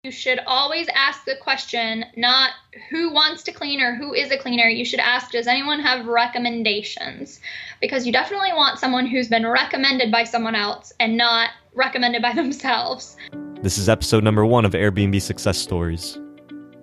You should always ask the question, not who wants to clean or who is a cleaner. You should ask, does anyone have recommendations? Because you definitely want someone who's been recommended by someone else and not recommended by themselves. This is episode number 1 of Airbnb Success Stories.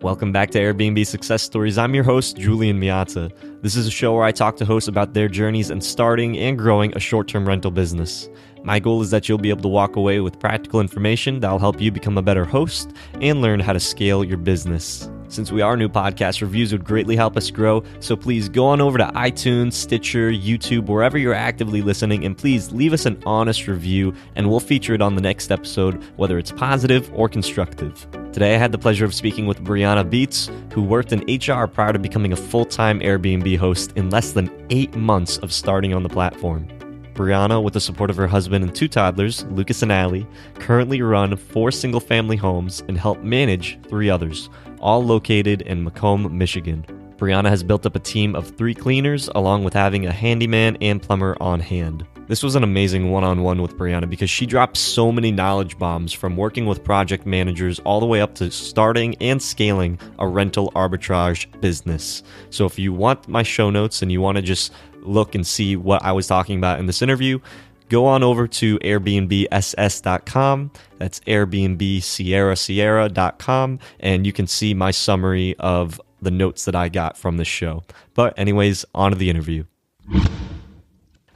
Welcome back to Airbnb Success Stories. I'm your host, Julian Miata. This is a show where I talk to hosts about their journeys in starting and growing a short-term rental business. My goal is that you'll be able to walk away with practical information that'll help you become a better host and learn how to scale your business. Since we are new podcast, reviews would greatly help us grow, so please go on over to iTunes, Stitcher, YouTube, wherever you're actively listening, and please leave us an honest review, and we'll feature it on the next episode, whether it's positive or constructive. Today, I had the pleasure of speaking with Brianna Beets, who worked in HR prior to becoming a full-time Airbnb host in less than 8 months of starting on the platform. Brianna, with the support of her husband and 2 toddlers, Lucas and Allie, currently run 4 single-family homes and help manage 3 others, all located in Macomb, Michigan. Brianna has built up a team of 3 cleaners, along with having a handyman and plumber on hand. This was an amazing one-on-one with Brianna because she dropped so many knowledge bombs from working with project managers all the way up to starting and scaling a rental arbitrage business. So if you want my show notes and you want to just look and see what I was talking about in this interview, go on over to airbnbss.com. That's airbnbsierra.com, and you can see my summary of the notes that I got from this show. But anyways, on to the interview.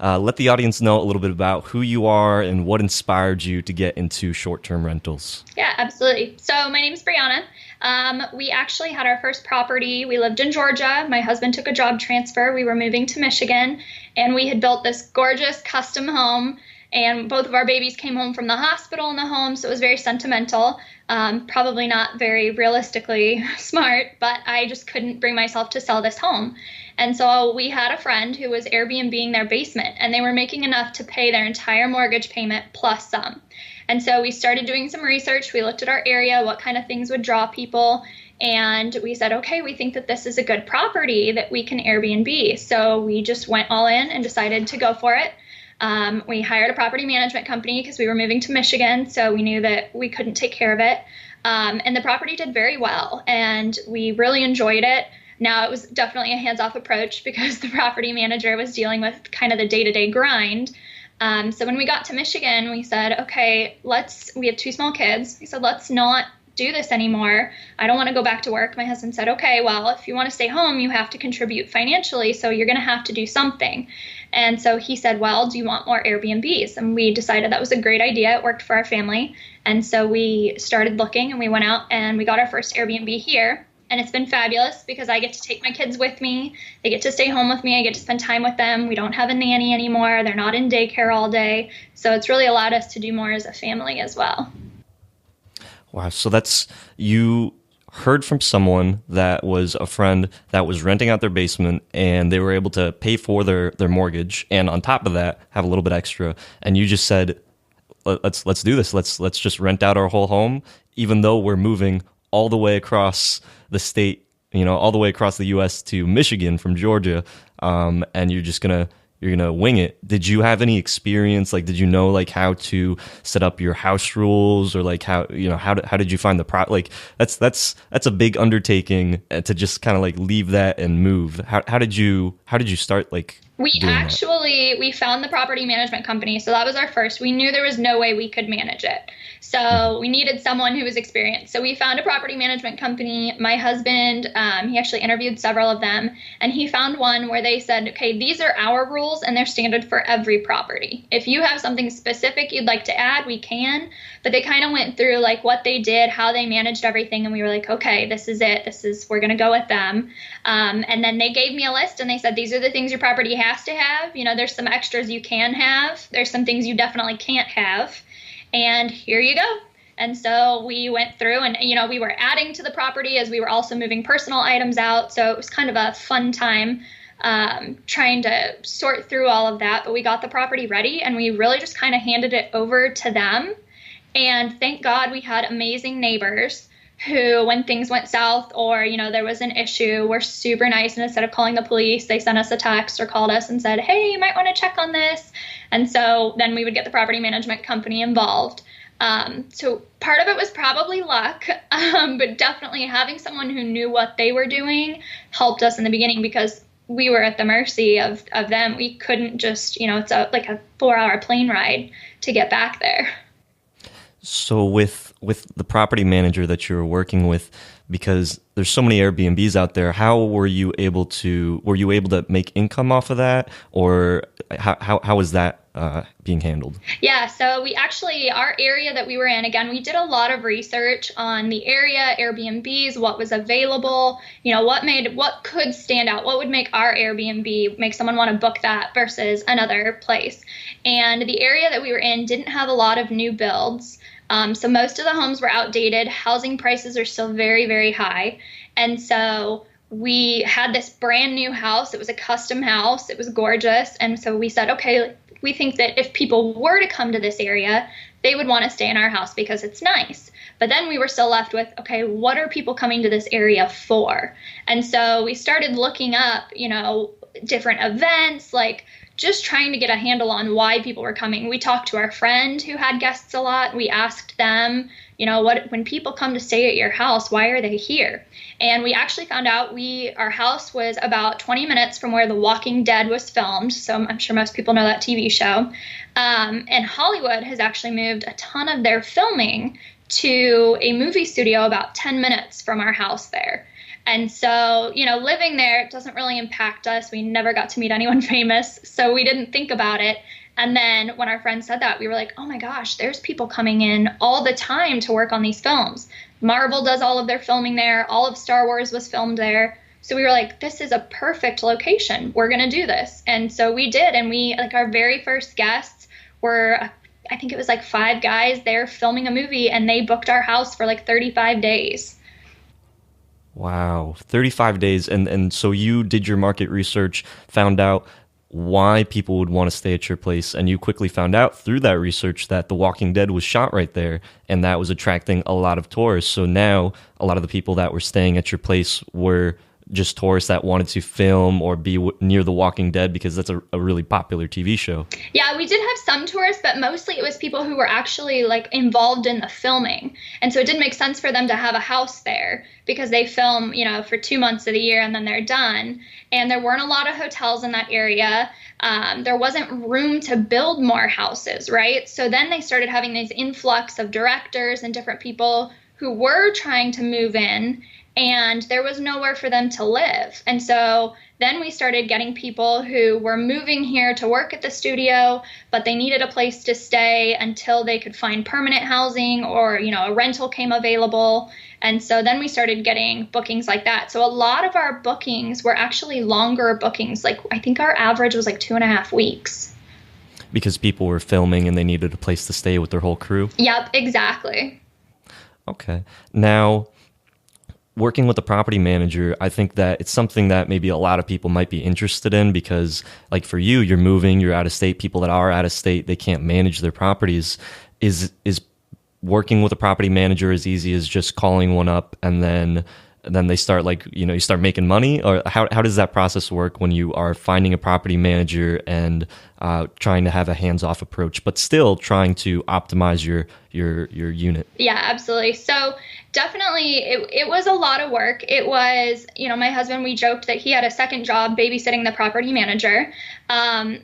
Let the audience know a little bit about who you are and what inspired you to get into short-term rentals. Yeah, absolutely. So my name is Brianna. We actually had our first property. We lived in Georgia. My husband took a job transfer. We were moving to Michigan, and we had built this gorgeous custom home, and both of our babies came home from the hospital in the home, so it was very sentimental. Probably not very realistically smart, but I just couldn't bring myself to sell this home. And so we had a friend who was Airbnb-ing their basement, and they were making enough to pay their entire mortgage payment plus some. And so we started doing some research. We looked at our area, what kind of things would draw people, and we said, okay, we think that this is a good property that we can Airbnb. So we just went all in and decided to go for it. We hired a property management company because we were moving to Michigan, so we knew that we couldn't take care of it. And the property did very well, and we really enjoyed it. Now, it was definitely a hands-off approach because the property manager was dealing with kind of the day-to-day grind. So when we got to Michigan, we said, okay, we have 2 small kids. We said, let's not do this anymore. I don't want to go back to work. My husband said, okay, well, if you want to stay home, you have to contribute financially, so you're going to have to do something. And so he said, well, do you want more Airbnbs? And we decided that was a great idea. It worked for our family. And so we started looking, and we went out and we got our first Airbnb here. And it's been fabulous because I get to take my kids with me. They get to stay home with me. I get to spend time with them. We don't have a nanny anymore. They're not in daycare all day. So it's really allowed us to do more as a family as well. Wow. So you heard from someone that was a friend that was renting out their basement, and they were able to pay for their mortgage, and on top of that, have a little bit extra. And you just said, let's do this. Let's just rent out our whole home, even though we're moving all the way across the state, all the way across the U.S. to Michigan from Georgia, and you're gonna wing it. Did you have any experience? Like, did you know how to set up your house rules, or how did you find the that's a big undertaking to just kind of leave that and move. How did you start We found the property management company. So that was our first. We knew there was no way we could manage it. So we needed someone who was experienced. So we found a property management company. My husband, he actually interviewed several of them, and he found one where they said, okay, these are our rules and they're standard for every property. If you have something specific you'd like to add, we can. But they kind of went through what they did, how they managed everything. And we were like, okay, this is it. We're going to go with them. And then they gave me a list and they said, these are the things your property has to have. There's some extras you can have. There's some things you definitely can't have. And here you go. And so we went through and, we were adding to the property as we were also moving personal items out. So it was kind of a fun time trying to sort through all of that. But we got the property ready and we really just kind of handed it over to them. And thank God we had amazing neighbors who, when things went south or, there was an issue, were super nice. And instead of calling the police, they sent us a text or called us and said, hey, you might want to check on this. And so then we would get the property management company involved. So part of it was probably luck, but definitely having someone who knew what they were doing helped us in the beginning because we were at the mercy of them. We couldn't just, it's like a 4-hour plane ride to get back there. So with the property manager that you were working with, because there's so many Airbnbs out there, how were you able to make income off of that, or how was that being handled? Yeah, so our area that we were in, again, we did a lot of research on the area, Airbnbs, what was available, what could stand out, what would make our Airbnb make someone want to book that versus another place. And the area that we were in didn't have a lot of new builds. So most of the homes were outdated. Housing prices are still very, very high. And so we had this brand new house. It was a custom house. It was gorgeous. And so we said, okay, we think that if people were to come to this area, they would want to stay in our house because it's nice. But then we were still left with, okay, what are people coming to this area for? And so we started looking up, different events, like just trying to get a handle on why people were coming. We talked to our friend who had guests a lot. We asked them, when people come to stay at your house, why are they here? And we actually found out our house was about 20 minutes from where The Walking Dead was filmed. So I'm sure most people know that TV show. And Hollywood has actually moved a ton of their filming to a movie studio about 10 minutes from our house there. And so, living there doesn't really impact us. We never got to meet anyone famous, so we didn't think about it. And then when our friend said that, we were like, oh my gosh, there's people coming in all the time to work on these films. Marvel does all of their filming there. All of Star Wars was filmed there. So we were like, this is a perfect location. We're going to do this. And so we did. And our very first guests were, I think it was 5 guys there filming a movie, and they booked our house for 35 days. Wow, 35 days. And so you did your market research, found out why people would want to stay at your place, and you quickly found out through that research that The Walking Dead was shot right there, and that was attracting a lot of tourists. So now a lot of the people that were staying at your place were just tourists that wanted to film or be near The Walking Dead because that's a really popular TV show. Yeah, we did have some tourists, but mostly it was people who were actually involved in the filming. And so it didn't make sense for them to have a house there because they film, for 2 months of the year and then they're done. And there weren't a lot of hotels in that area. There wasn't room to build more houses, right? So then they started having these influx of directors and different people who were trying to move in, and there was nowhere for them to live. And so then we started getting people who were moving here to work at the studio, but they needed a place to stay until they could find permanent housing or, a rental came available. And so then we started getting bookings like that. So a lot of our bookings were actually longer bookings. I think our average was 2.5 weeks. Because people were filming and they needed a place to stay with their whole crew? Yep, exactly. Okay. Now, working with a property manager, I think that it's something that maybe a lot of people might be interested in because, for you, you're moving, you're out of state. People that are out of state, they can't manage their properties. Is working with a property manager as easy as just calling one up and then they start you start making money? Or how does that process work when you are finding a property manager and trying to have a hands-off approach, but still trying to optimize your unit? Yeah, absolutely. So definitely it was a lot of work. It was, my husband, we joked that he had a second job babysitting the property manager.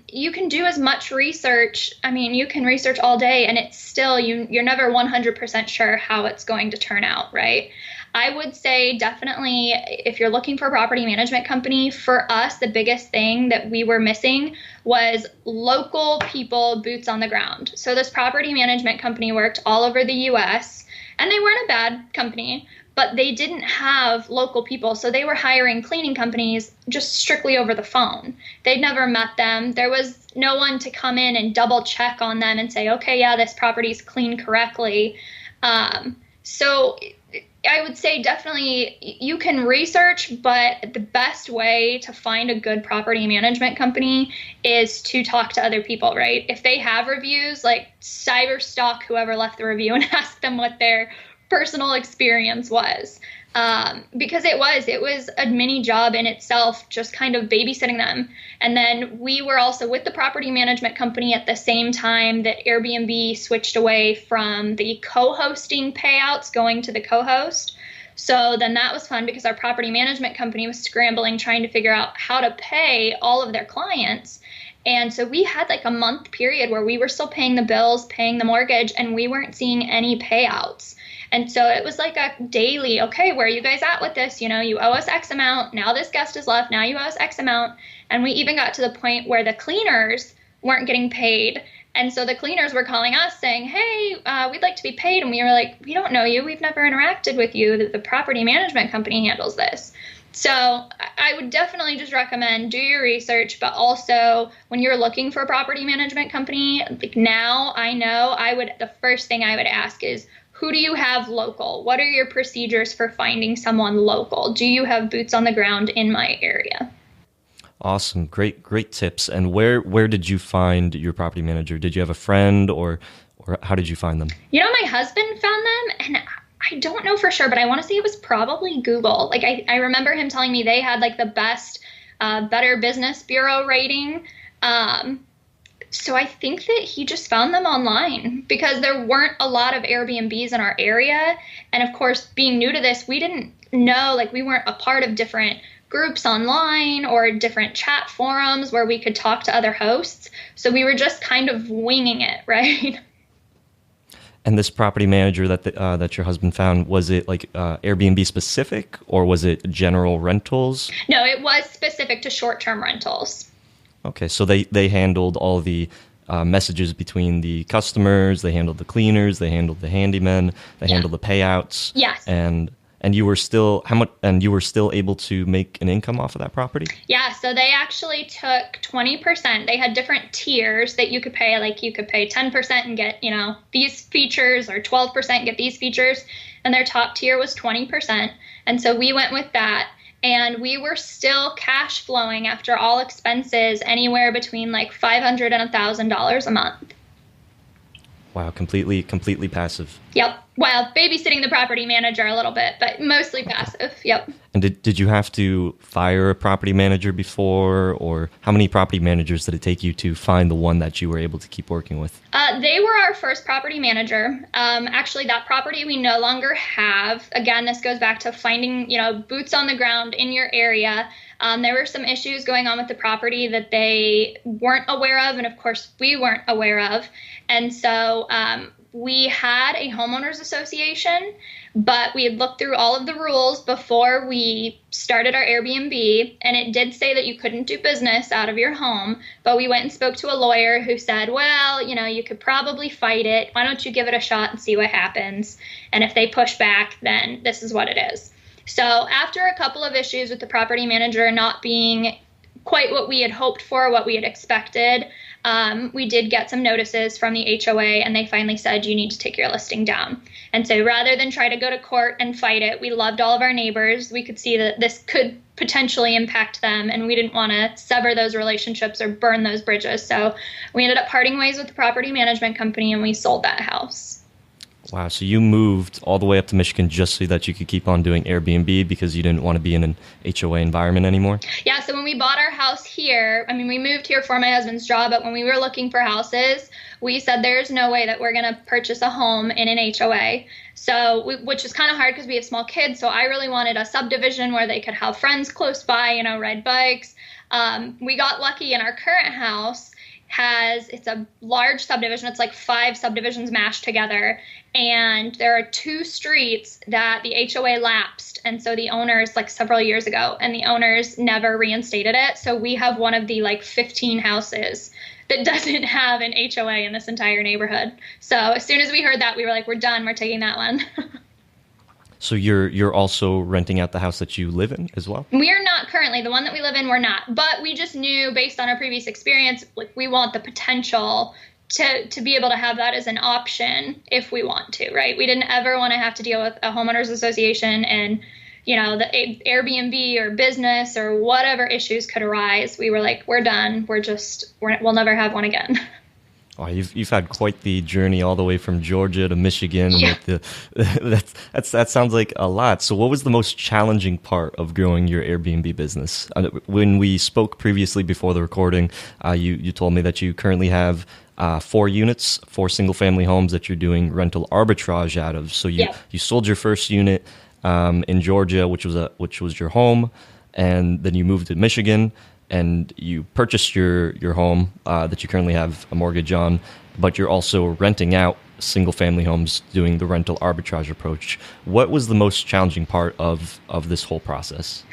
You can do as much research. You can research all day and it's still, you're never 100% sure how it's going to turn out, right? I would say definitely if you're looking for a property management company, for us, the biggest thing that we were missing was local people, boots on the ground. So this property management company worked all over the U.S., and they weren't a bad company, but they didn't have local people. So they were hiring cleaning companies just strictly over the phone. They'd never met them. There was no one to come in and double check on them and say, okay, yeah, this property's cleaned correctly. So I would say definitely you can research, but the best way to find a good property management company is to talk to other people, right? If they have reviews, cyber stalk whoever left the review and ask them what their personal experience was. Because it was a mini job in itself, just kind of babysitting them. And then we were also with the property management company at the same time that Airbnb switched away from the co-hosting payouts going to the co-host. So then that was fun because our property management company was scrambling, trying to figure out how to pay all of their clients. And so we had like a month period where we were still paying the bills, paying the mortgage, and we weren't seeing any payouts. And so it was like a daily, okay, where are you guys at with this? You know, you owe us X amount. Now this guest is left. Now you owe us X amount. And we even got to the point where the cleaners weren't getting paid. And so the cleaners were calling us saying, hey, we'd like to be paid. And we were like, we don't know you. We've never interacted with you. The property management company handles this. So I would definitely just recommend do your research, but also when you're looking for a property management company, like now I know the first thing I would ask is, who do you have local? What are your procedures for finding someone local? Do you have boots on the ground in my area? Awesome. Great tips. And where did you find your property manager? Did you have a friend or how did you find them? You know, my husband found them, and I don't know for sure, but I want to say it was probably Google. Like I remember him telling me they had like the best Better Business Bureau rating. So I think that he just found them online because there weren't a lot of Airbnbs in our area. And of course, being new to this, we didn't know, like we weren't a part of different groups online or different chat forums where we could talk to other hosts. So we were just kind of winging it, right? And this property manager that your husband found, was it like Airbnb specific or was it general rentals? No, it was specific to short-term rentals. Okay, so they handled all the messages between the customers, they handled the cleaners, they handled the handymen, they handled the payouts. Yes. And you were still able to make an income off of that property? Yeah, so they actually took 20%. They had different tiers that you could pay, like you could pay 10% and get, you know, these features, or 12% and get these features, and their top tier was 20%. And so we went with that. And we were still cash flowing after all expenses anywhere between like $500 and $1,000 a month. Wow, completely passive. Yep. Well, babysitting the property manager a little bit, but mostly passive. Yep. And did you have to fire a property manager before, or how many property managers did it take you to find the one that you were able to keep working with? They were our first property manager. Actually, that property we no longer have. Again, this goes back to finding, you know, boots on the ground in your area. There were some issues going on with the property that they weren't aware of, and of course we weren't aware of. And so we had a homeowners association, but we had looked through all of the rules before we started our Airbnb, and it did say that you couldn't do business out of your home. But we went and spoke to a lawyer who said, well, you know, you could probably fight it. Why don't you give it a shot and see what happens? And if they push back, then this is what it is. So after a couple of issues with the property manager not being quite what we had hoped for, what we had expected, we did get some notices from the HOA, and they finally said, you need to take your listing down. And so rather than try to go to court and fight it, we loved all of our neighbors. We could see that this could potentially impact them, and we didn't want to sever those relationships or burn those bridges. So we ended up parting ways with the property management company, and we sold that house. Wow, so you moved all the way up to Michigan just so that you could keep on doing Airbnb because you didn't want to be in an HOA environment anymore? Yeah, so when we bought our house here, I mean, we moved here for my husband's job, but when we were looking for houses, we said there's no way that we're going to purchase a home in an HOA. So, which is kind of hard because we have small kids, so I really wanted a subdivision where they could have friends close by, you know, ride bikes. We got lucky in our current house. It's a large subdivision. It's like 5 subdivisions mashed together. And there are 2 streets that the HOA lapsed. And so the owners, like several years ago, and the owners never reinstated it. So we have one of the like 15 houses that doesn't have an HOA in this entire neighborhood. So as soon as we heard that, we were like, we're done. We're taking that one. So you're also renting out the house that you live in as well? We're not currently. The one that we live in, we're not. But we just knew, based on our previous experience, like we want the potential to be able to have that as an option if we want to, right? We didn't ever want to have to deal with a homeowners association and, you know, the Airbnb or business or whatever issues could arise. We were like, we're done. We'll never have one again. Oh, you've had quite the journey all the way from Georgia to Michigan. Yeah. With that sounds like a lot. So, what was the most challenging part of growing your Airbnb business? When we spoke previously before the recording, you told me that you currently have 4 units, 4 single-family homes that you're doing rental arbitrage out of. So you sold your first unit in Georgia, which was your home, and then you moved to Michigan. And you purchased your home that you currently have a mortgage on, but you're also renting out single-family homes doing the rental arbitrage approach. What was the most challenging part of this whole process?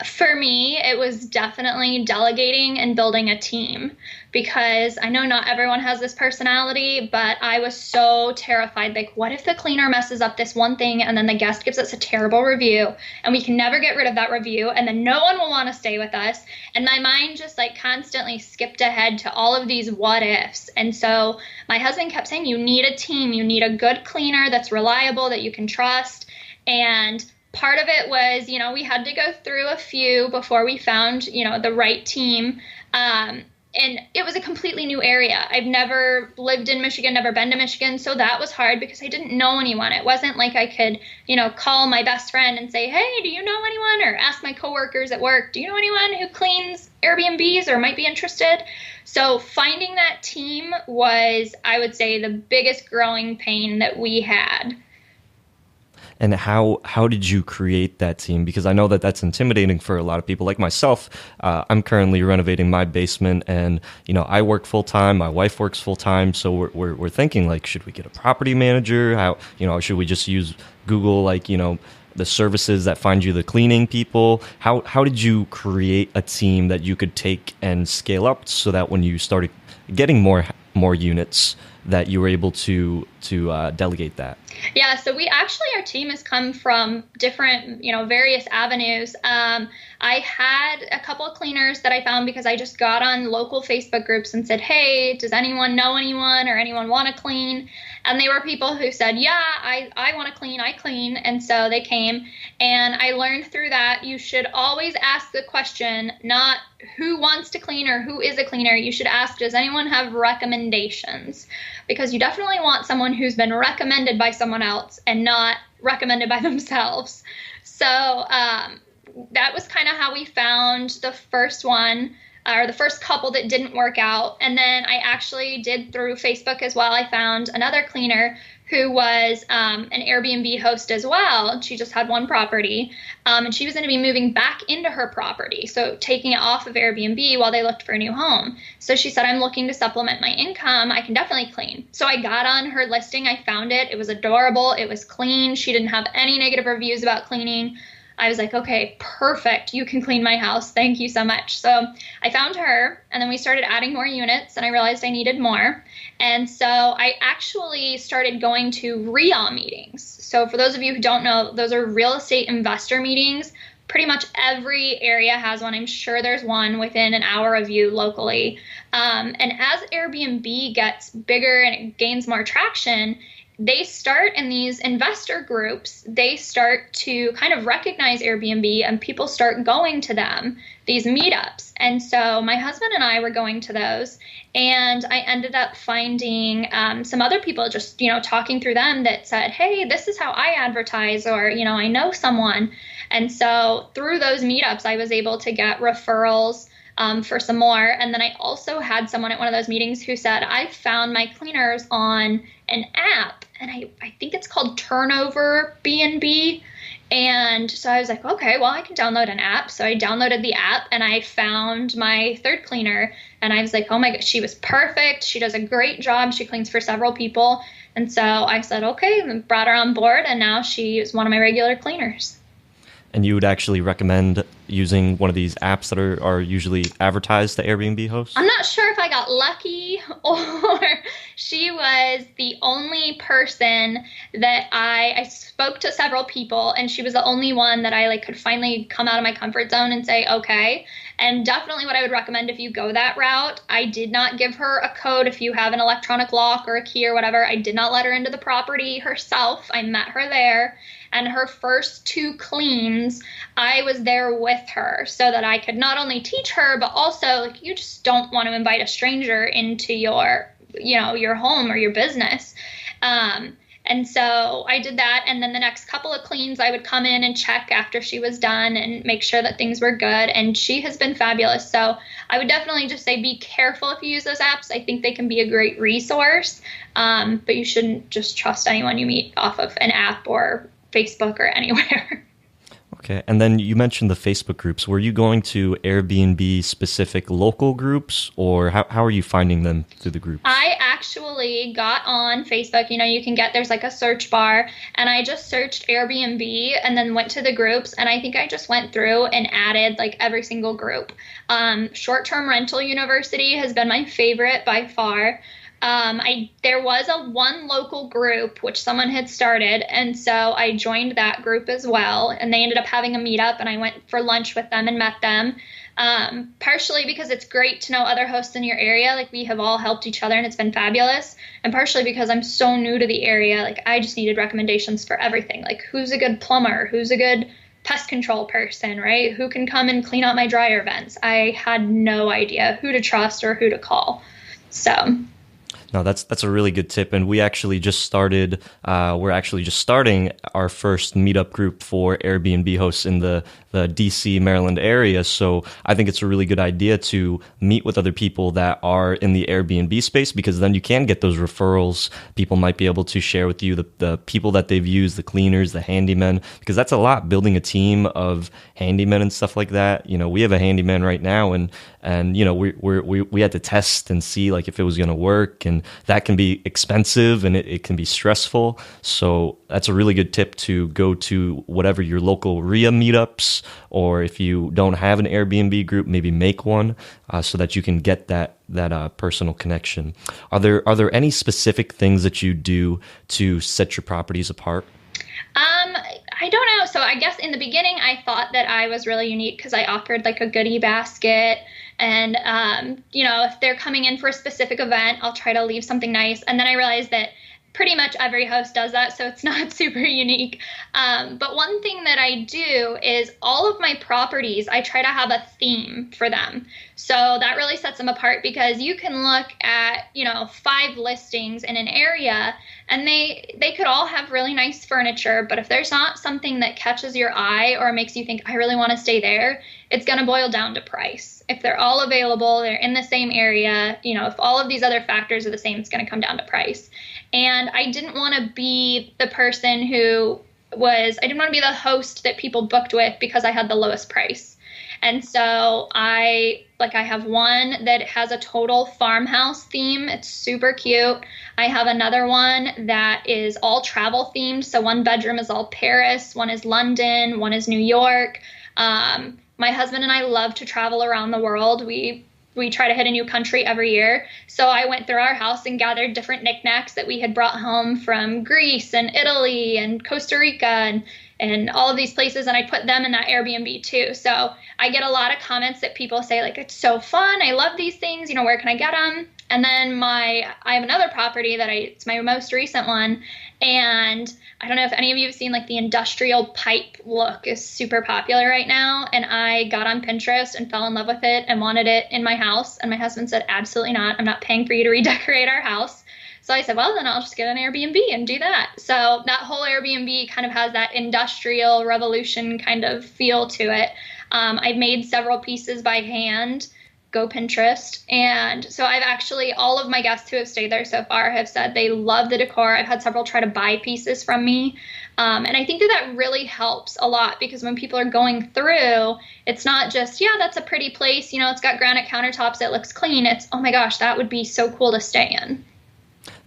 For me, it was definitely delegating and building a team, because I know not everyone has this personality, but I was so terrified. Like, what if the cleaner messes up this one thing and then the guest gives us a terrible review and we can never get rid of that review and then no one will want to stay with us? And my mind just like constantly skipped ahead to all of these what ifs. And so my husband kept saying, you need a team, you need a good cleaner that's reliable, that you can trust. And part of it was, we had to go through a few before we found, the right team. And it was a completely new area. I've never lived in Michigan, never been to Michigan. So that was hard because I didn't know anyone. It wasn't like I could, call my best friend and say, hey, do you know anyone? Or ask my coworkers at work, do you know anyone who cleans Airbnbs or might be interested? So finding that team was, I would say, the biggest growing pain that we had. And how did you create that team? Because I know that that's intimidating for a lot of people like myself. I'm currently renovating my basement, and I work full time. My wife works full time, so we're thinking, like, should we get a property manager? How should we just use Google, the services that find you the cleaning people? How did you create a team that you could take and scale up so that when you started getting more units, that you were able to delegate that? Yeah, so our team has come from different, various avenues. I had a couple of cleaners that I found because I just got on local Facebook groups and said, hey, does anyone know anyone or anyone want to clean? And they were people who said, yeah, I want to clean, I clean. And so they came, and I learned through that you should always ask the question, not who wants to clean or who is a cleaner. You should ask, does anyone have recommendations? Because you definitely want someone who's been recommended by someone else and not recommended by themselves. So that was kind of how we found the first one, or the first couple that didn't work out. And then I actually did through Facebook as well. I found another cleaner who was an Airbnb host as well. She just had one property, and she was going to be moving back into her property, so taking it off of Airbnb while they looked for a new home. So she said, I'm looking to supplement my income. I can definitely clean. So I got on her listing. I found it. It was adorable. It was clean. She didn't have any negative reviews about cleaning. I was like, okay, perfect. You can clean my house. Thank you so much. So I found her, and then we started adding more units, and I realized I needed more. And so I actually started going to REIA meetings. So for those of you who don't know, those are real estate investor meetings. Pretty much every area has one. I'm sure there's one within an hour of you locally. And as Airbnb gets bigger and it gains more traction, they start in these investor groups, they start to kind of recognize Airbnb, and people start going to them, these meetups. And so my husband and I were going to those, and I ended up finding some other people, just, talking through them, that said, hey, this is how I advertise, or, I know someone. And so through those meetups, I was able to get referrals for some more. And then I also had someone at one of those meetings who said, I found my cleaners on an app, and I think it's called Turnover B&B. And so I was like, okay, well, I can download an app. So I downloaded the app, and I found my third cleaner, and I was like, oh my gosh, she was perfect. She does a great job. She cleans for several people. And so I said, okay, and brought her on board, and now she is one of my regular cleaners. And you would actually recommend using one of these apps that are usually advertised to Airbnb hosts? I'm not sure if I got lucky, or she was the only person that I spoke to several people, and she was the only one that I could finally come out of my comfort zone and say, okay. And definitely what I would recommend if you go that route, I did not give her a code if you have an electronic lock or a key or whatever. I did not let her into the property herself. I met her there. And her first 2 cleans, I was there with her so that I could not only teach her, but also you just don't want to invite a stranger into your your home or your business. And so I did that. And then the next couple of cleans, I would come in and check after she was done and make sure that things were good. And she has been fabulous. So I would definitely just say be careful if you use those apps. I think they can be a great resource, but you shouldn't just trust anyone you meet off of an app or Facebook or anywhere. Okay. And then you mentioned the Facebook groups. Were you going to Airbnb specific local groups, or how are you finding them through the groups? I actually got on Facebook. You can there's like a search bar, and I just searched Airbnb and then went to the groups. And I think I just went through and added like every single group. Short-term rental university has been my favorite by far. There was a one local group which someone had started, and so I joined that group as well, and they ended up having a meetup, and I went for lunch with them and met them, partially because it's great to know other hosts in your area. Like, we have all helped each other, and it's been fabulous, and partially because I'm so new to the area. Like, I just needed recommendations for everything, like who's a good plumber, who's a good pest control person, right? Who can come and clean out my dryer vents? I had no idea who to trust or who to call. So no, that's a really good tip. And we actually just started, we're actually just starting our first meetup group for Airbnb hosts in the DC, Maryland area. So I think it's a really good idea to meet with other people that are in the Airbnb space, because then you can get those referrals. People might be able to share with you the people that they've used, the cleaners, the handymen, because that's a lot, building a team of handymen and stuff like that. We have a handyman right now, and we had to test and see like if it was going to work, and that can be expensive and it can be stressful. So that's a really good tip, to go to whatever your local RIA meetups, or if you don't have an Airbnb group, maybe make one, so that you can get that personal connection. Are there any specific things that you do to set your properties apart? I don't know. So I guess in the beginning, I thought that I was really unique because I offered like a goodie basket. And, if they're coming in for a specific event, I'll try to leave something nice. And then I realized that pretty much every host does that, so it's not super unique. But one thing that I do is all of my properties, I try to have a theme for them. So that really sets them apart, because you can look at, 5 listings in an area, and they could all have really nice furniture, but if there's not something that catches your eye or makes you think, I really want to stay there, it's going to boil down to price. If they're all available, they're in the same area, if all of these other factors are the same, it's going to come down to price. And I didn't want to be the person I didn't want to be the host that people booked with because I had the lowest price. And so I have one that has a total farmhouse theme. It's super cute. I have another one that is all travel themed. So one bedroom is all Paris, one is London, one is New York. My husband and I love to travel around the world. We try to hit a new country every year. So I went through our house and gathered different knickknacks that we had brought home from Greece and Italy and Costa Rica and all of these places, and I put them in that Airbnb too. So I get a lot of comments that people say, like, it's so fun, I love these things, where can I get them? And then I have another property it's my most recent one, and I don't know if any of you have seen, like, the industrial pipe look is super popular right now, and I got on Pinterest and fell in love with it and wanted it in my house, and my husband said, absolutely not, I'm not paying for you to redecorate our house. So I said, well, then I'll just get an Airbnb and do that. So that whole Airbnb kind of has that industrial revolution kind of feel to it. I've made several pieces by hand. Go Pinterest. And so I've actually, all of my guests who have stayed there so far have said they love the decor. I've had several try to buy pieces from me. And I think that really helps a lot, because when people are going through, it's not just, yeah, that's a pretty place. It's got granite countertops. It looks clean. It's, oh my gosh, that would be so cool to stay in.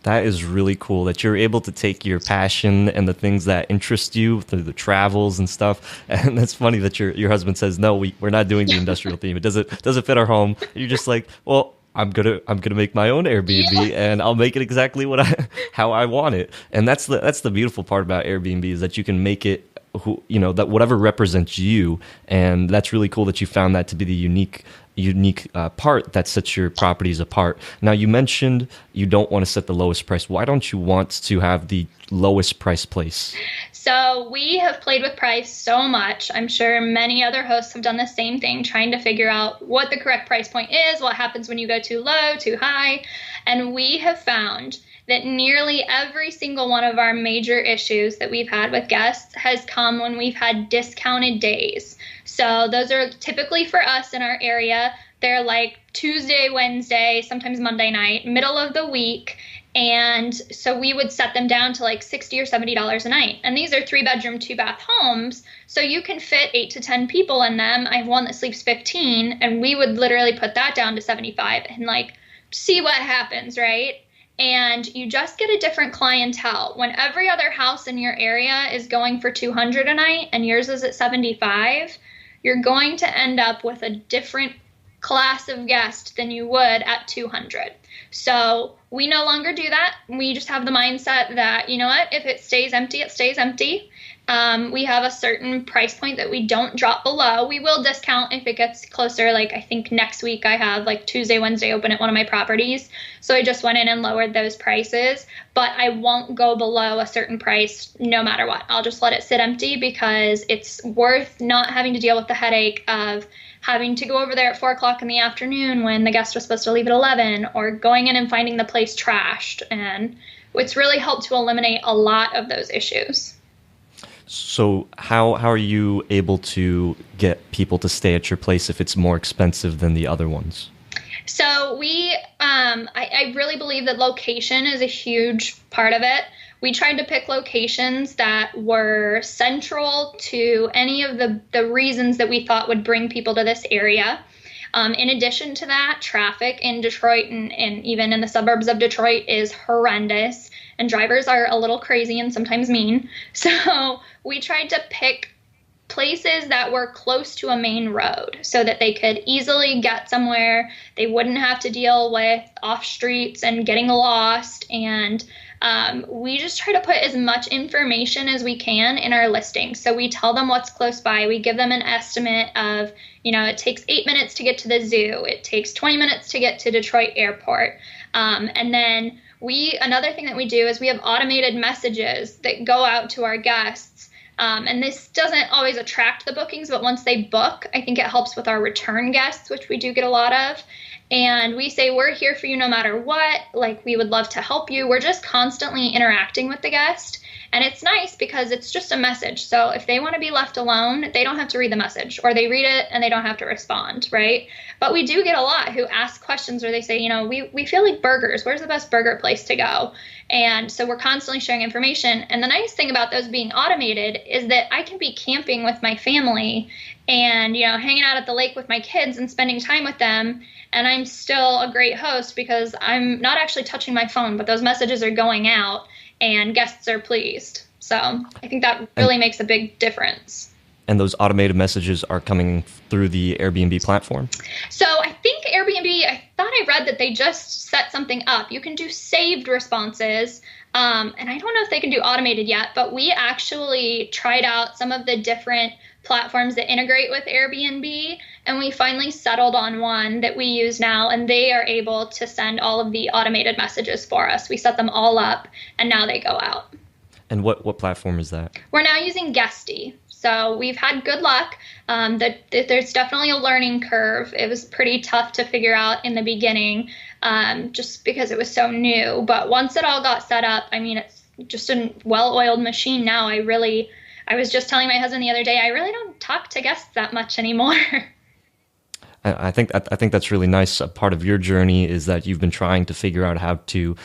That is really cool that you're able to take your passion and the things that interest you through the travels and stuff. And that's funny that your husband says, no, we're not doing the industrial theme. It doesn't fit our home. You're just like, well, I'm gonna make my own Airbnb, and I'll make it exactly how I want it. And that's the beautiful part about Airbnb, is that you can make it who, that whatever represents you. And that's really cool that you found that to be the unique part that sets your properties apart. Now, you mentioned you don't want to set the lowest price. Why don't you want to have the lowest price place? So we have played with price so much. I'm sure many other hosts have done the same thing, trying to figure out what the correct price point is, what happens when you go too low, too high. And we have found that nearly every single one of our major issues that we've had with guests has come when we've had discounted days. So those are typically for us in our area. They're like Tuesday, Wednesday, sometimes Monday night, middle of the week. And so we would set them down to like $60 or $70 a night. And these are 3-bedroom, 2-bath homes. So you can fit 8 to 10 people in them. I have one that sleeps 15, and we would literally put that down to 75 and like see what happens, right? And you just get a different clientele. When every other house in your area is going for 200 a night and yours is at 75, you're going to end up with a different class of guest than you would at 200. So we no longer do that. We just have the mindset that, you know what, if it stays empty, it stays empty. We have a certain price point that we don't drop below. We will discount if it gets closer. Like I think next week I have like Tuesday, Wednesday open at one of my properties. So I just went in and lowered those prices, but I won't go below a certain price no matter what. I'll just let it sit empty because it's worth not having to deal with the headache of having to go over there at 4 o'clock in the afternoon when the guest was supposed to leave at 11, or going in and finding the place trashed. And it's really helped to eliminate a lot of those issues. So how are you able to get people to stay at your place if it's more expensive than the other ones? So I really believe that location is a huge part of it. We tried to pick locations that were central to any of the reasons that we thought would bring people to this area. In addition to that, traffic in Detroit and even in the suburbs of Detroit is horrendous, and drivers are a little crazy and sometimes mean. So we tried to pick places that were close to a main road so that they could easily get somewhere. They wouldn't have to deal with off streets and getting lost. And we just try to put as much information as we can in our listing. So we tell them what's close by. We give them an estimate of, it takes 8 minutes to get to the zoo. It takes 20 minutes to get to Detroit Airport. And then another thing that we do is we have automated messages that go out to our guests. And this doesn't always attract the bookings, but once they book, I think it helps with our return guests, which we do get a lot of. And we say, we're here for you no matter what. Like, we would love to help you. We're just constantly interacting with the guest. And it's nice because it's just a message. So if they want to be left alone, they don't have to read the message, or they read it and they don't have to respond, right? But we do get a lot who ask questions where they say, we feel like burgers. Where's the best burger place to go? And so we're constantly sharing information. And the nice thing about those being automated is that I can be camping with my family and, hanging out at the lake with my kids and spending time with them. And I'm still a great host because I'm not actually touching my phone, but those messages are going out and guests are pleased. So I think that really makes a big difference. And those automated messages are coming through the Airbnb platform? So I think Airbnb, I thought I read that they just set something up. You can do saved responses. And I don't know if they can do automated yet, but we actually tried out some of the different platforms that integrate with Airbnb, and we finally settled on one that we use now, and they are able to send all of the automated messages for us. We set them all up, and now they go out. And what platform is that? We're now using Guesty. So we've had good luck. There's definitely a learning curve. It was pretty tough to figure out in the beginning, just because it was so new. But once it all got set up, it's just a well-oiled machine now. I was just telling my husband the other day, I really don't talk to guests that much anymore. I think that's really nice. A part of your journey is that you've been trying to figure out how to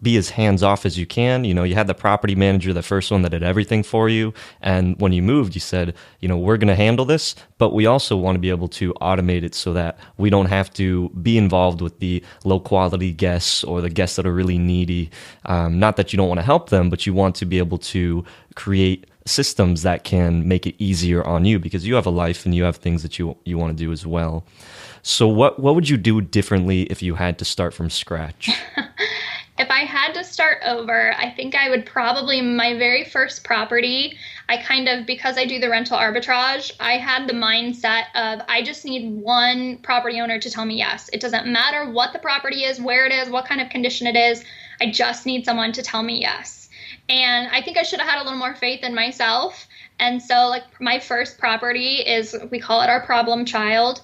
be as hands-off as you can. You had the property manager, the first one that did everything for you. And when you moved, you said, we're going to handle this, but we also want to be able to automate it so that we don't have to be involved with the low-quality guests or the guests that are really needy. Not that you don't want to help them, but you want to be able to create systems that can make it easier on you because you have a life and you have things that you want to do as well. So what would you do differently if you had to start from scratch? If I had to start over, I think I would probably, my very first property, because I do the rental arbitrage, I had the mindset of I just need one property owner to tell me yes. It doesn't matter what the property is, where it is, what kind of condition it is. I just need someone to tell me yes. And I think I should have had a little more faith in myself. And so like my first property is, we call it our problem child.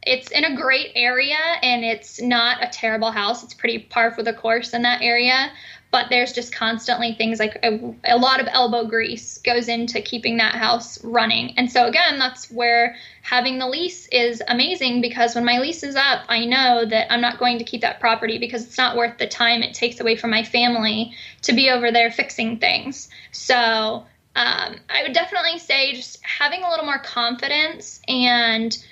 It's in a great area and it's not a terrible house. It's pretty par for the course in that area, but there's just constantly things like a lot of elbow grease goes into keeping that house running. And so again, that's where having the lease is amazing, because when my lease is up, I know that I'm not going to keep that property because it's not worth the time it takes away from my family to be over there fixing things. So I would definitely say just having a little more confidence and,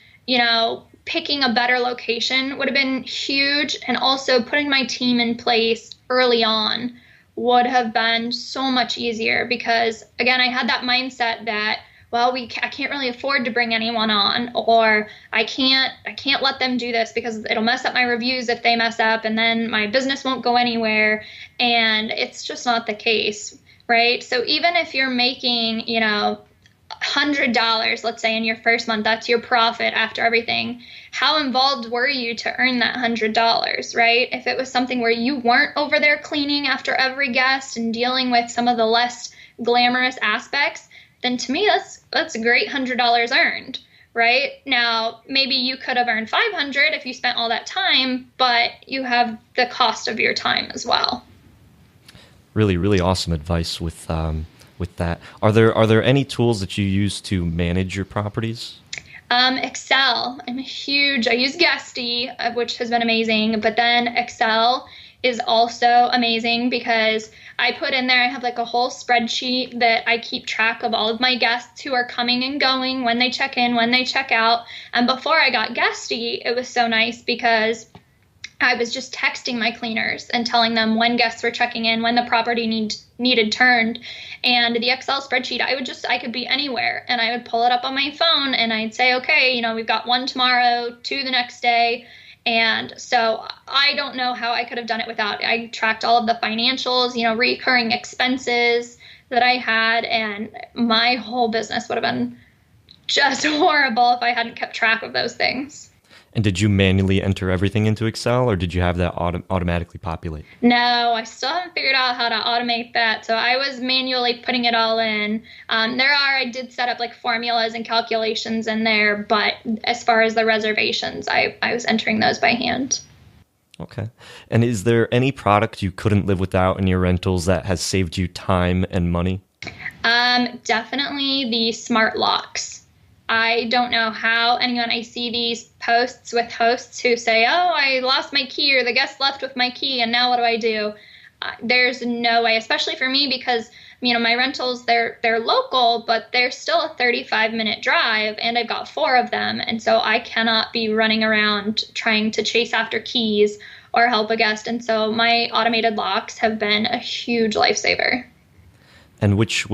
picking a better location would have been huge. And also putting my team in place early on would have been so much easier, because again, I had that mindset that, well, I can't really afford to bring anyone on, or I can't let them do this because it'll mess up my reviews if they mess up, and then my business won't go anywhere. And it's just not the case, right? So even if you're making, $100, let's say in your first month, that's your profit after everything. How involved were you to earn that $100, right? If it was something where you weren't over there cleaning after every guest and dealing with some of the less glamorous aspects, then to me, that's a great $100 earned, right? Now, maybe you could have earned $500 if you spent all that time, but you have the cost of your time as well. Really, really awesome advice with that. Are there any tools that you use to manage your properties? Excel. I use Guesty, which has been amazing, but then Excel is also amazing because I put in there, I have like a whole spreadsheet that I keep track of all of my guests who are coming and going, when they check in, when they check out. And before I got Guesty, it was so nice because I was just texting my cleaners and telling them when guests were checking in, when the property needed turned. And the Excel spreadsheet, I could be anywhere and I would pull it up on my phone and I'd say, okay, we've got 1 tomorrow, 2 the next day. And so I don't know how I could have done it without. I tracked all of the financials, recurring expenses that I had, and my whole business would have been just horrible if I hadn't kept track of those things. And did you manually enter everything into Excel, or did you have that automatically populate? No, I still haven't figured out how to automate that. So I was manually putting it all in. I did set up like formulas and calculations in there, but as far as the reservations, I was entering those by hand. Okay. And is there any product you couldn't live without in your rentals that has saved you time and money? Definitely the Smartlocks. I don't know how I see these posts with hosts who say, oh, I lost my key, or the guest left with my key, and now what do I do? There's no way, especially for me, because my rentals, they're local, but they're still a 35-minute drive, and I've got 4 of them. And so I cannot be running around trying to chase after keys or help a guest. And so my automated locks have been a huge lifesaver. And which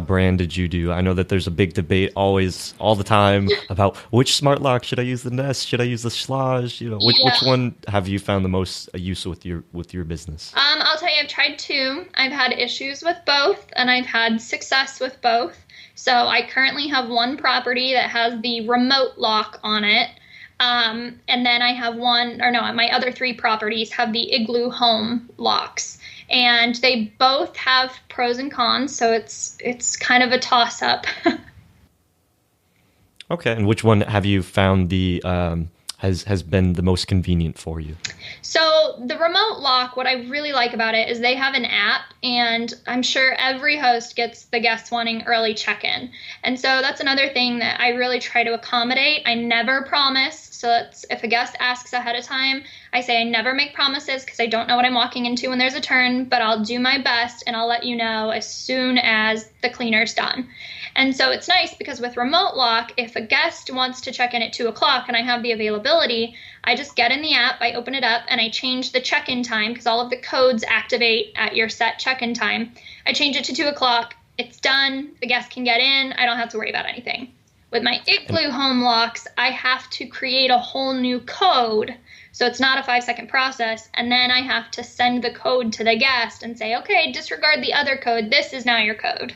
brand did you do? I know that there's a big debate all the time about which smart lock. Should I use the Nest? Should I use the Schlage? Which one have you found the most use with your business? I'll tell you, I've tried 2. I've had issues with both, and I've had success with both. So I currently have one property that has the remote lock on it. And then I have my other 3 properties have the Igloo home locks. And they both have pros and cons, so it's kind of a toss-up. Okay, and which one have you found has been the most convenient for you? So the remote lock, what I really like about it is they have an app, and I'm sure every host gets the guests wanting early check-in. And so that's another thing that I really try to accommodate. I never promise. So if a guest asks ahead of time, I say I never make promises because I don't know what I'm walking into when there's a turn, but I'll do my best and I'll let you know as soon as the cleaner's done. And so it's nice because with remote lock, if a guest wants to check in at 2:00 and I have the availability, I just get in the app, I open it up, and I change the check-in time because all of the codes activate at your set check-in time. I change it to 2:00. It's done. The guest can get in. I don't have to worry about anything. With my Igloo home locks, I have to create a whole new code. So it's not a 5-second process. And then I have to send the code to the guest and say, okay, disregard the other code. This is now your code.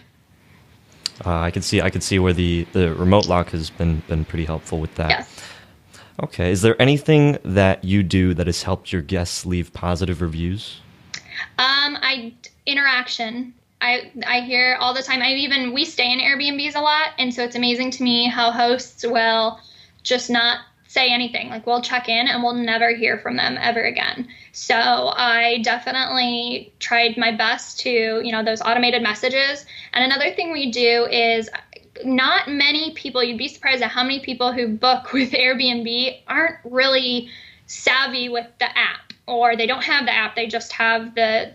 I can see where the remote lock has been pretty helpful with that. Yes. Okay. Is there anything that you do that has helped your guests leave positive reviews? Interaction. I hear all the time. We stay in Airbnbs a lot, and so it's amazing to me how hosts will just not say anything. Like, we'll check in and we'll never hear from them ever again. So I definitely tried my best to, those automated messages. And another thing we do is, not many people, you'd be surprised at how many people who book with Airbnb aren't really savvy with the app, or they don't have the app. They just have the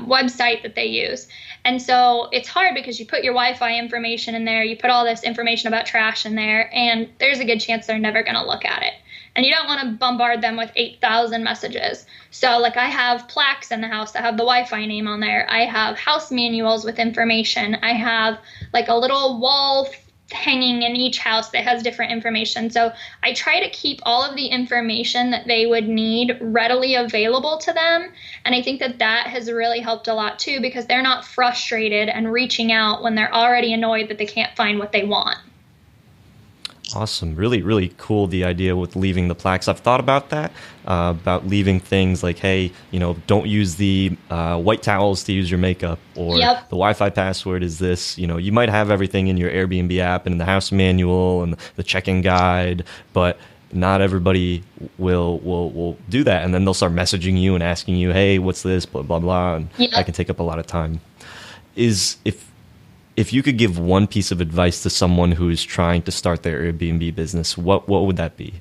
website that they use. And so it's hard because you put your Wi-Fi information in there, you put all this information about trash in there, and there's a good chance they're never going to look at it. And you don't want to bombard them with 8,000 messages. So like, I have plaques in the house that have the Wi-Fi name on there. I have house manuals with information. I have like a little wall hanging in each house that has different information. So I try to keep all of the information that they would need readily available to them. And I think that has really helped a lot too, because they're not frustrated and reaching out when they're already annoyed that they can't find what they want. Awesome. Really, really cool, the idea with leaving the plaques. I've thought about that, about leaving things like, hey, don't use the white towels to use your makeup, or Yep. the Wi-Fi password is this. You might have everything in your Airbnb app and in the house manual and the check-in guide, but not everybody will do that. And then they'll start messaging you and asking you, hey, what's this, blah, blah, blah. And Yep. that can take up a lot of time. If you could give one piece of advice to someone who is trying to start their Airbnb business, what would that be?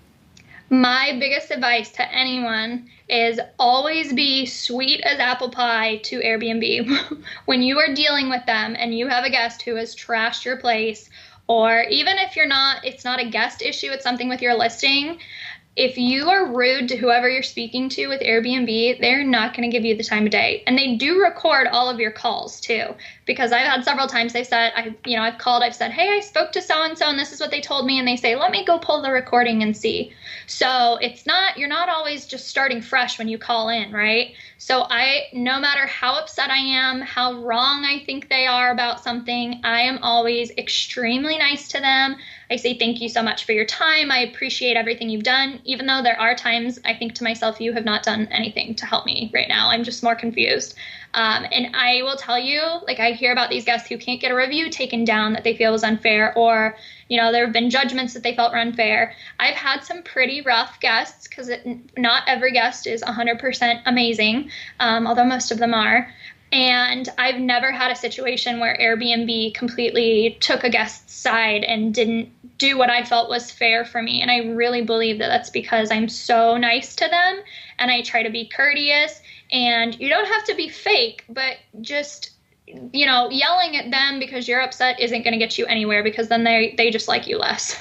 My biggest advice to anyone is always be sweet as apple pie to Airbnb. When you are dealing with them and you have a guest who has trashed your place, or even if it's not a guest issue, it's something with your listing. If you are rude to whoever you're speaking to with Airbnb, they're not going to give you the time of day. And they do record all of your calls too, because I've had several times they've said, I've called, I've said, hey, I spoke to so-and-so and this is what they told me. And they say, let me go pull the recording and see. So you're not always just starting fresh when you call in, right? So no matter how upset I am, how wrong I think they are about something, I am always extremely nice to them. I say, thank you so much for your time. I appreciate everything you've done, even though there are times I think to myself, you have not done anything to help me right now. I'm just more confused. And I will tell you, like, I hear about these guests who can't get a review taken down that they feel was unfair, or, there have been judgments that they felt were unfair. I've had some pretty rough guests, because not every guest is 100% amazing, although most of them are. And I've never had a situation where Airbnb completely took a guest's side and didn't do what I felt was fair for me. And I really believe that that's because I'm so nice to them and I try to be courteous. And you don't have to be fake, but just, yelling at them because you're upset isn't going to get you anywhere, because then they just like you less.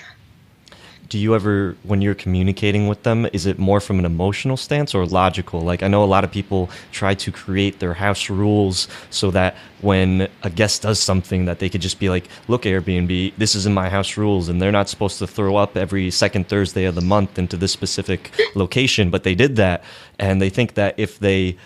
Do you ever, when you're communicating with them, is it more from an emotional stance or logical? Like, I know a lot of people try to create their house rules so that when a guest does something that they could just be like, look, Airbnb, this is in my house rules, and they're not supposed to throw up every second Thursday of the month into this specific location, but they did that. And they think that if they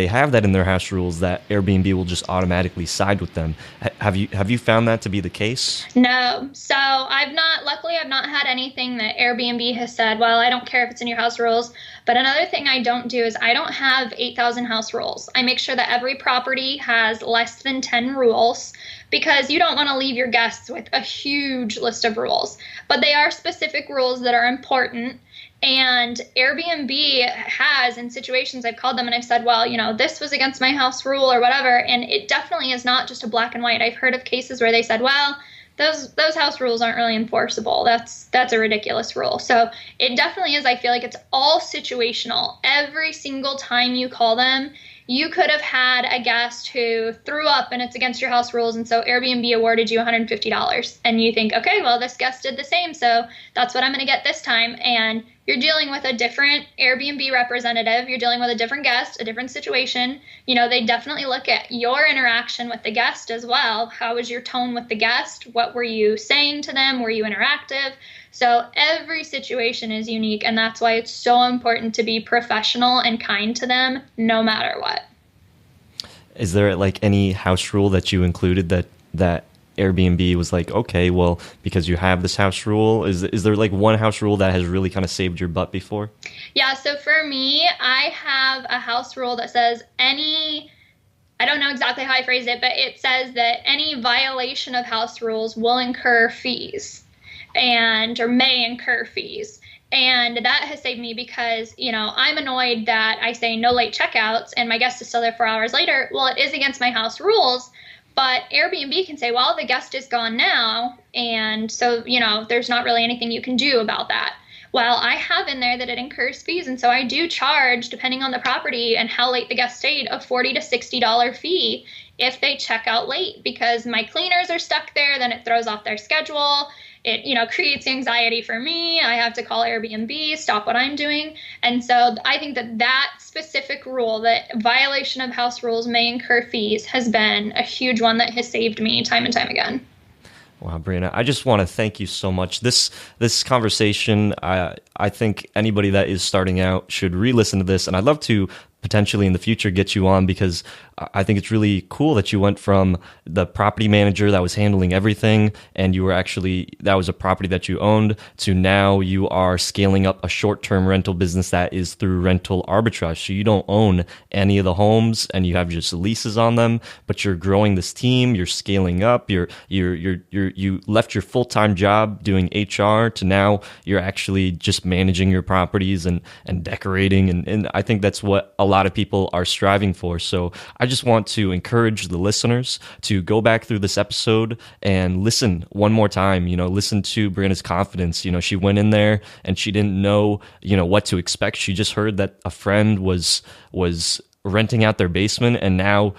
have that in their house rules, that Airbnb will just automatically side with them. Have you found that to be the case? No. So luckily I've not had anything that Airbnb has said, well, I don't care if it's in your house rules. But another thing I don't do is I don't have 8,000 house rules. I make sure that every property has less than 10 rules, because you don't want to leave your guests with a huge list of rules. But they are specific rules that are important. And Airbnb has, in situations I've called them and I've said, well, this was against my house rule or whatever. And it definitely is not just a black and white. I've heard of cases where they said, well, those house rules aren't really enforceable. That's a ridiculous rule. So it definitely is. I feel like it's all situational. Every single time you call them, you could have had a guest who threw up and it's against your house rules, and so Airbnb awarded you $150. And you think, okay, well, this guest did the same, so that's what I'm going to get this time. And you're dealing with a different Airbnb representative. You're dealing with a different guest, a different situation. They definitely look at your interaction with the guest as well. How was your tone with the guest? What were you saying to them? Were you interactive? So every situation is unique, and that's why it's so important to be professional and kind to them no matter what. Is there like any house rule that you included that Airbnb was like, okay, well, because you have this house rule, is there like one house rule that has really kind of saved your butt before? Yeah, so for me, I have a house rule that says I don't know exactly how I phrased it, but it says that any violation of house rules will incur fees or may incur fees. And that has saved me because, I'm annoyed that I say no late checkouts and my guest is still there 4 hours later. Well, it is against my house rules, but Airbnb can say, well, the guest is gone now. And so, there's not really anything you can do about that. Well, I have in there that it incurs fees. And so I do charge, depending on the property and how late the guest stayed, a $40 to $60 fee if they check out late, because my cleaners are stuck there. Then it throws off their schedule. It, creates anxiety for me. I have to call Airbnb, stop what I'm doing. And so I think that specific rule, that violation of house rules may incur fees, has been a huge one that has saved me time and time again. Wow, Brianna, I just want to thank you so much. This conversation, I think anybody that is starting out should re-listen to this, and I'd love to potentially in the future get you on, because I think it's really cool that you went from the property manager that was handling everything and that was a property that you owned, to now you are scaling up a short-term rental business that is through rental arbitrage. So you don't own any of the homes and you have just leases on them, but you're growing this team, you're scaling up, you left your full-time job doing HR to now you're actually just managing your properties and decorating. And I think that's what a lot of people are striving for. So I just want to encourage the listeners to go back through this episode and listen one more time. Listen to Brianna's confidence. She went in there and she didn't know, what to expect. She just heard that a friend was renting out their basement, and now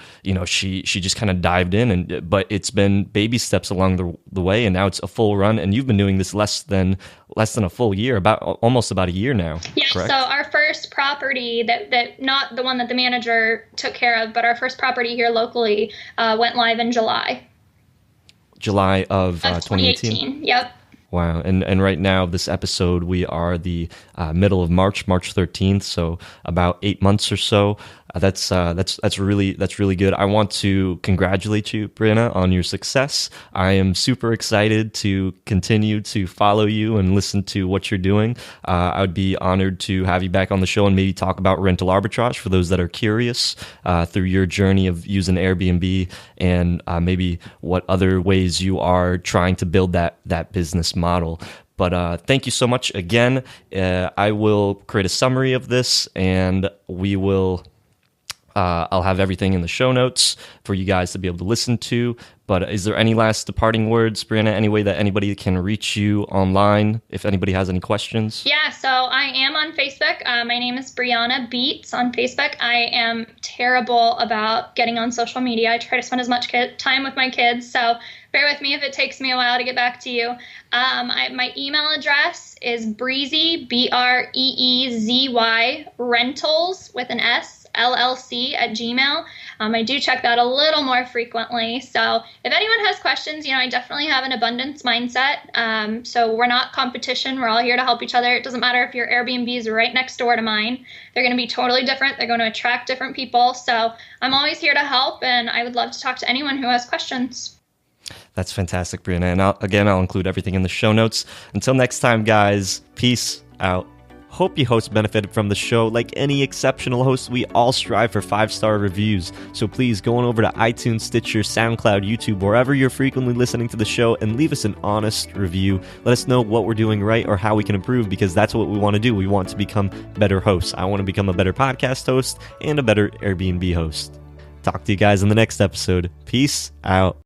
she just kind of dived in, but it's been baby steps along the way, and now it's a full run. And you've been doing this less than a full year, almost about a year now. Yeah. Correct? So our first property that not the one that the manager took care of, but our first property here locally went live in July of 2018. Yep. Wow. And right now, this episode, we are the middle of March 13th. So about 8 months or so. That's really good. I want to congratulate you, Brianna, on your success. I am super excited to continue to follow you and listen to what you're doing. I would be honored to have you back on the show and maybe talk about rental arbitrage for those that are curious through your journey of using Airbnb, and maybe what other ways you are trying to build that business model. But thank you so much again. I will create a summary of this, and we will. I'll have everything in the show notes for you guys to be able to listen to. But is there any last departing words, Brianna? Any way that anybody can reach you online if anybody has any questions? Yeah, so I am on Facebook. My name is Brianna Beets on Facebook. I am terrible about getting on social media. I try to spend as much time with my kids, so bear with me if it takes me a while to get back to you. My email address is breezy, BREEZY, rentals with an S, LLC@gmail. I do check that a little more frequently. So if anyone has questions, I definitely have an abundance mindset. So we're not competition. We're all here to help each other. It doesn't matter if your Airbnb is right next door to mine. They're going to be totally different. They're going to attract different people. So I'm always here to help, and I would love to talk to anyone who has questions. That's fantastic, Brianna. And I'll include everything in the show notes. Until next time, guys, peace out. Hope you hosts benefited from the show. Like any exceptional host, we all strive for 5-star reviews. So please go on over to iTunes, Stitcher, SoundCloud, YouTube, wherever you're frequently listening to the show, and leave us an honest review. Let us know what we're doing right or how we can improve, because that's what we want to do. We want to become better hosts. I want to become a better podcast host and a better Airbnb host. Talk to you guys in the next episode. Peace out.